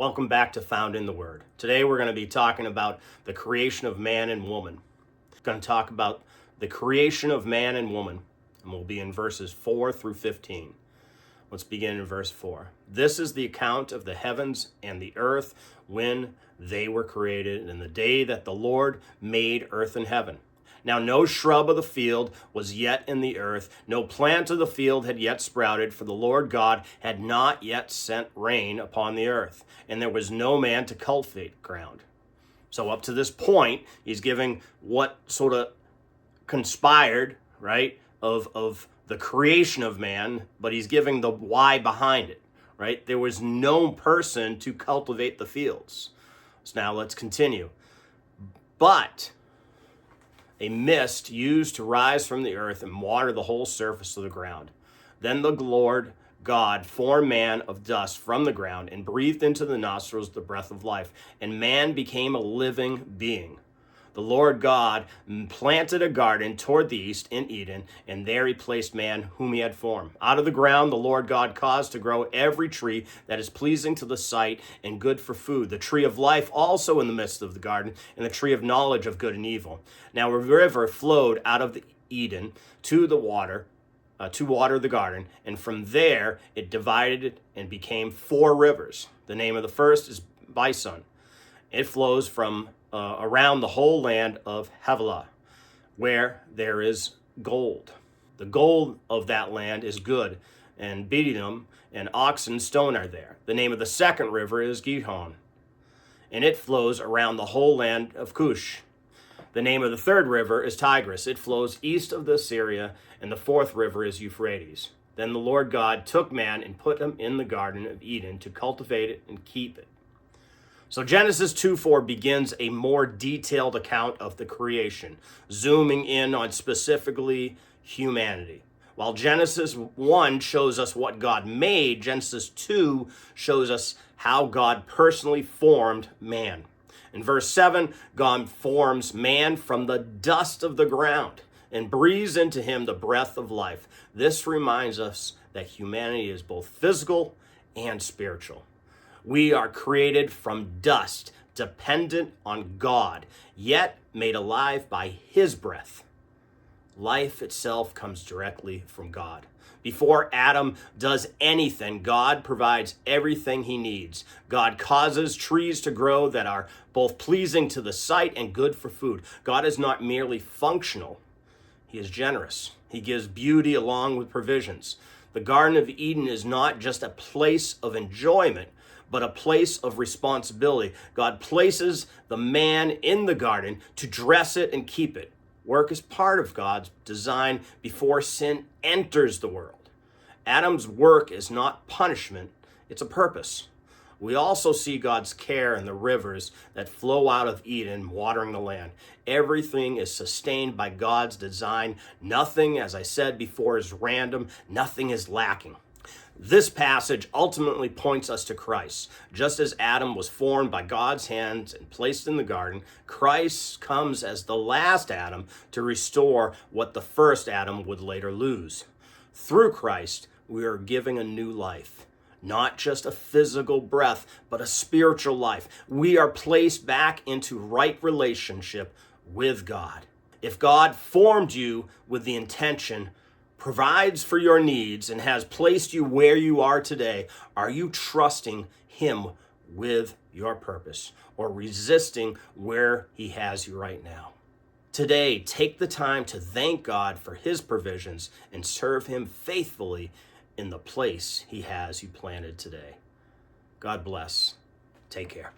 Welcome back to Found in the Word. Today we're going to be talking about the creation of man and woman. We're going to talk about the creation of man and woman, and we'll be in verses 4 through 15. Let's begin in verse 4. This is the account of the heavens and the earth when they were created, in the day that the Lord made earth and heaven. Now no shrub of the field was yet in the earth, no plant of the field had yet sprouted, for the Lord God had not yet sent rain upon the earth, and there was no man to cultivate ground. So up to this point, he's giving what sort of conspired, right, of the creation of man, but he's giving the why behind it, right? There was no person to cultivate the fields. So now let's continue. But a mist used to rise from the earth and water the whole surface of the ground. Then the Lord God formed man of dust from the ground and breathed into the nostrils the breath of life, and man became a living being. The Lord God planted a garden toward the east in Eden, and there he placed man whom he had formed. Out of the ground the Lord God caused to grow every tree that is pleasing to the sight and good for food, the tree of life also in the midst of the garden, and the tree of knowledge of good and evil. Now a river flowed out of the Eden to water the garden, and from there it divided and became 4 rivers. The name of the first is Bison. It flows from around the whole land of Havilah, where there is gold. The gold of that land is good, and bitumen and ox and stone are there. The name of the second river is Gihon, and it flows around the whole land of Cush. The name of the third river is Tigris. It flows east of the Syria, and the fourth river is Euphrates. Then the Lord God took man and put him in the garden of Eden to cultivate it and keep it. So Genesis 2:4 begins a more detailed account of the creation, zooming in on specifically humanity. While Genesis 1 shows us what God made, Genesis 2 shows us how God personally formed man. In verse 7, God forms man from the dust of the ground and breathes into him the breath of life. This reminds us that humanity is both physical and spiritual. We are created from dust, dependent on God, yet made alive by his breath. Life itself comes directly from God. Before Adam does anything, God provides everything he needs. God causes trees to grow that are both pleasing to the sight and good for food. God is not merely functional, he is generous. He gives beauty along with provisions. The Garden of Eden is not just a place of enjoyment, but a place of responsibility. God places the man in the garden to dress it and keep it. Work is part of God's design before sin enters the world. Adam's work is not punishment, it's a purpose. We also see God's care in the rivers that flow out of Eden, watering the land. Everything is sustained by God's design. Nothing, as I said before, is random. Nothing is lacking. This passage ultimately points us to Christ. Just as Adam was formed by God's hands and placed in the garden, Christ comes as the last Adam to restore what the first Adam would later lose. Through Christ, we are given a new life. Not just a physical breath, but a spiritual life. We are placed back into right relationship with God. If God formed you with the intention, provides for your needs, and has placed you where you are today, are you trusting him with your purpose or resisting where he has you right now? Today, take the time to thank God for his provisions and serve him faithfully in the place he has you planted today. God bless. Take care.